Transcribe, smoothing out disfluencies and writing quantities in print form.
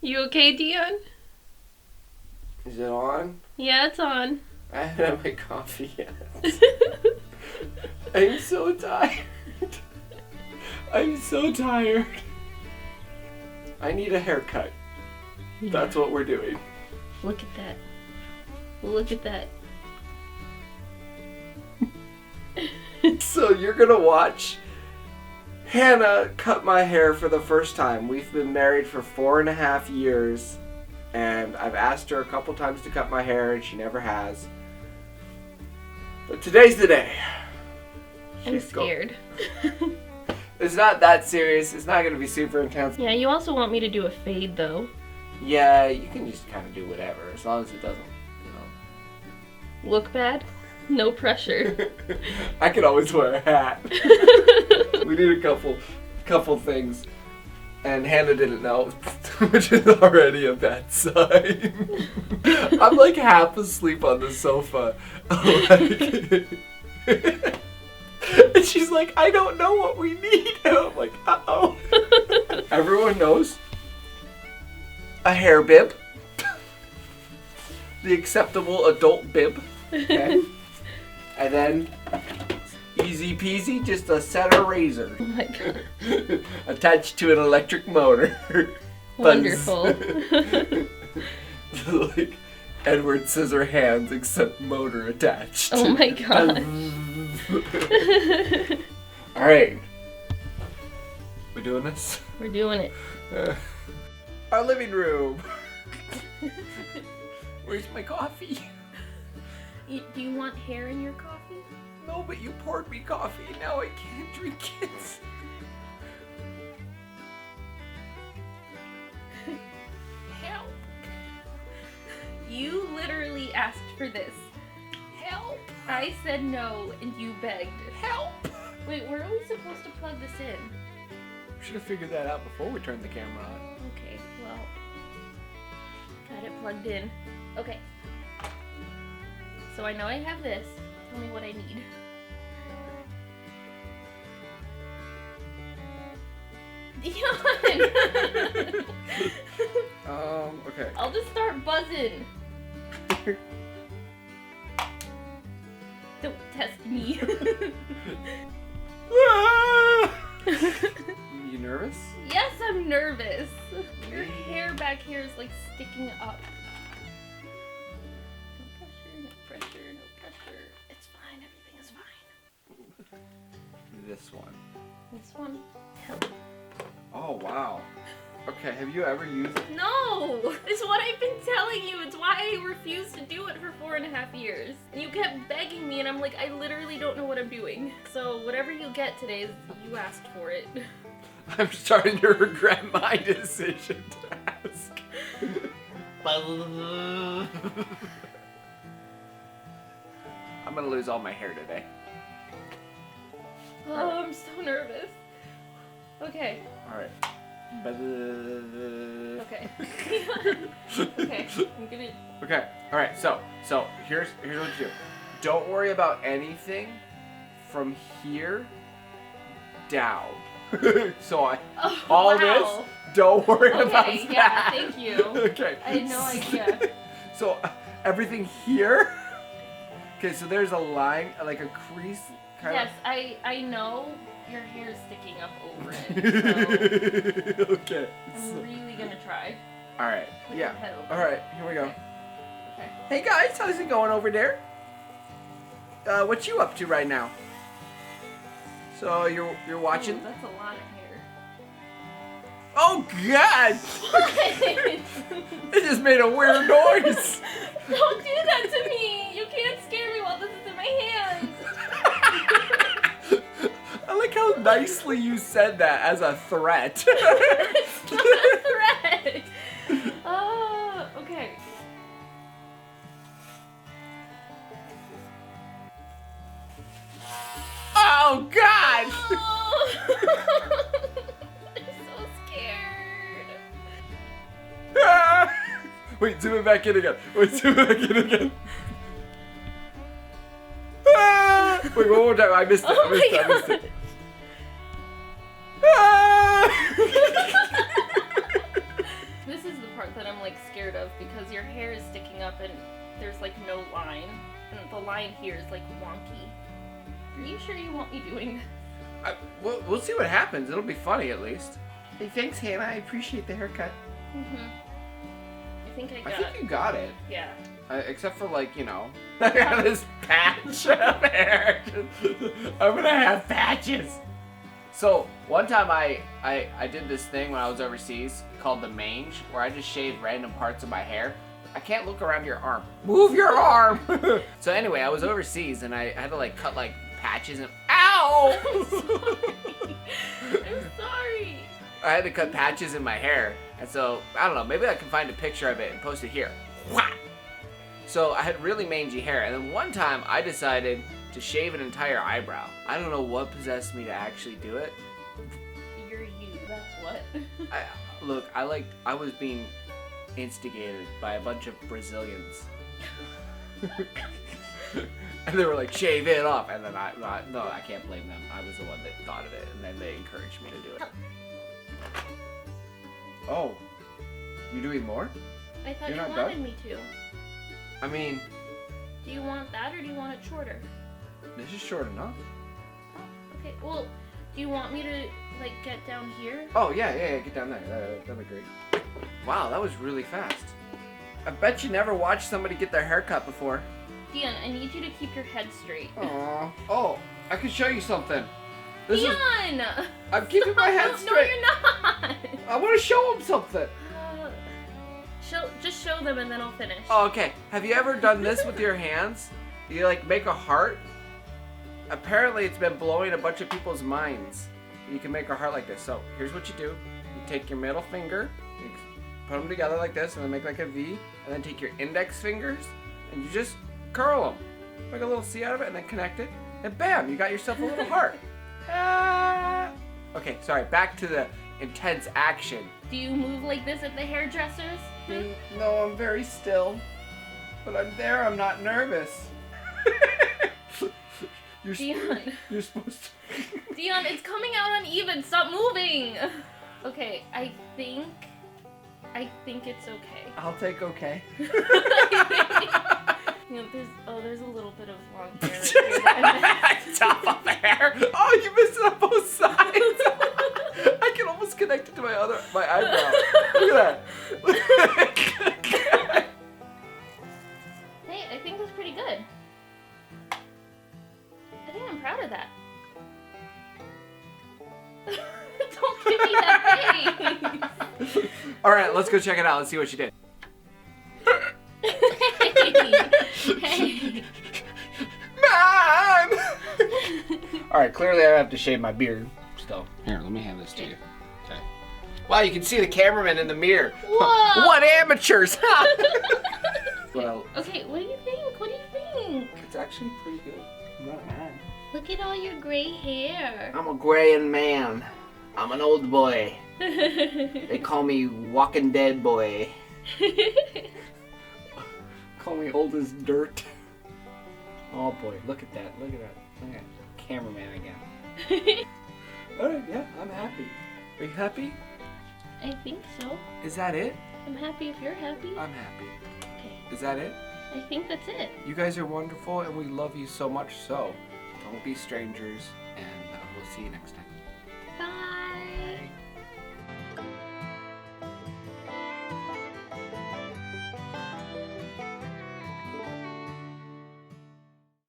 You okay, Dion? Is it on? Yeah, it's on. I haven't had my coffee yet. I'm so tired. I'm so tired. I need a haircut. Yeah. That's what we're doing. Look at that. Look at that. So you're gonna watch Hannah cut my hair for the first time. We've been married for 4.5 years, and I've asked her a couple times to cut my hair, and she never has. But today's the day. I'm scared. It's not that serious. It's not gonna be super intense. Yeah, you also want me to do a fade, though. Yeah, you can just kind of do whatever, as long as it doesn't, Look bad? No pressure. I could always wear a hat. We need a couple things. And Hannah didn't know, which is already a bad sign. I'm like half asleep on the sofa. And she's like, I don't know what we need. And I'm like, uh-oh. Everyone knows a hair bib. The acceptable adult bib. Okay. And then, easy peasy, just a set of razor. Oh my god. Attached to an electric motor. Wonderful. Like Edward Scissorhands, except motor attached. Oh my gosh. Alright. We're doing this? We're doing it. Our living room. Where's my coffee? Do you want hair in your coffee? No, but you poured me coffee. Now I can't drink it. Help! You literally asked for this. Help! I said no, and you begged. Help! Wait, where are we supposed to plug this in? Should have figured that out before we turned the camera on. Okay, well, got it plugged in. Okay. So I know I have this. Tell me what I need. Dion! Okay. I'll just start buzzing. Don't test me. You nervous? Yes, I'm nervous. Your hair back here is like sticking up. No pressure, no pressure. It's fine, everything is fine. This one. This one? Oh, wow. Okay, have you ever used it? No! It's what I've been telling you. It's why I refused to do it for 4.5 years. And you kept begging me, and I'm like, I literally don't know what I'm doing. So whatever you get today, you asked for it. I'm starting to regret my decision to ask. I'm gonna lose all my hair today. Oh, I'm so nervous. Okay. Alright. Okay. Okay, I'm gonna... Okay, alright, so here's what you do. Don't worry about anything from here down. So all this, don't worry about that. Okay, yeah, thank you. Okay. I had no idea. So everything here. Okay, so there's a line, like a crease kind Yes, I know your hair is sticking up over it, so Okay. I'm really gonna try. Alright, Put yeah. your head over. Alright, here we go. Okay. Hey guys, how's it going over there? What you up to right now? So you're watching? Ooh, that's a lot of hair. Oh God! What? It just made a weird noise. Don't do that to me! You can't scare me while this is in my hands! I like how nicely you said that as a threat. It's not a threat! Okay. Oh God! Oh. I'm so scared. Ah! Wait, zoom it back in again. Wait, zoom it back in again. Ah! Wait, one more time. I missed it. Oh I missed it. I missed it. Ah! This is the scared of because your hair is sticking up and there's like no line. And the line here is like wonky. Are you sure you want me doing this? We'll see what happens. It'll be funny at least. Hey, thanks, Hannah. I appreciate the haircut. I think I got you got it. Yeah. Except for like, you know, I got this patch of hair. I'm gonna have patches. So one time I did this thing when I was overseas called the mange, where I just shaved random parts of my hair. I can't look around your arm. Move your arm. So anyway, I was overseas and I had to like cut like patches and ow. I'm sorry. I had to cut patches in my hair, and so I don't know. Maybe I can find a picture of it and post it here. Wha! So I had really mangy hair, and then one time I decided to shave an entire eyebrow. I don't know what possessed me to actually do it. You're you. That's what. I was being instigated by a bunch of Brazilians. And they were like, shave it off. And then I can't blame them. I was the one that thought of it, and then they encouraged me to do it. Oh, you doing more? I thought You're you not wanted done? me to. I mean, Do you want that or do you want it shorter? this is short enough. Oh, okay. Well, do you want me to like get down here? Oh, yeah, get down there. That'd be great. Wow, that was really fast. I bet you never watched somebody get their hair cut before. Dion, I need you to keep your head straight. Aww. Oh, I can show you something. Dion! I'm keeping my head straight. No, you're not! I want to show them something. Just show them and then I'll finish. Oh, okay. Have you ever done this with your hands? You like make a heart? Apparently it's been blowing a bunch of people's minds. You can make a heart like this. So here's what you do. You take your middle finger, you put them together like this, and then make like a V. And then take your index fingers, and you just curl them. Make a little C out of it, and then connect it. And bam, you got yourself a little heart. Ah. Okay, sorry. Back to the intense action. Do you move like this at the hairdressers? No, I'm very still. But I'm there, I'm not nervous. Dion. You're supposed to. Dion, it's coming out uneven. Stop moving. Okay, I think it's okay. I'll take okay. You know, there's a little bit of long hair right here. Top of the hair. Oh, you missed it on both sides. I can almost connect it to my eyebrow. Look at that. Hey, I think that's pretty good. I think I'm proud of that. Don't give me that face. All right, let's go check it out. Let's see what she did. Hey. Mom! All right, clearly I have to shave my beard still. Here, let me hand this to you. Okay. Wow, you can see the cameraman in the mirror. Whoa. What amateurs! Well, Okay, what do you think? What do you think? it's actually pretty good. Not bad. Look at all your gray hair. I'm a graying man. I'm an old boy. They call me Walking Dead boy. Call me old as dirt. Oh boy, look at that. Look at that. Look at that. Cameraman again. Alright, yeah, I'm happy. Are you happy? I think so. Is that it? I'm happy if you're happy. I'm happy. Okay. Is that it? I think that's it. You guys are wonderful and we love you so much, so don't be strangers, and we'll see you next time.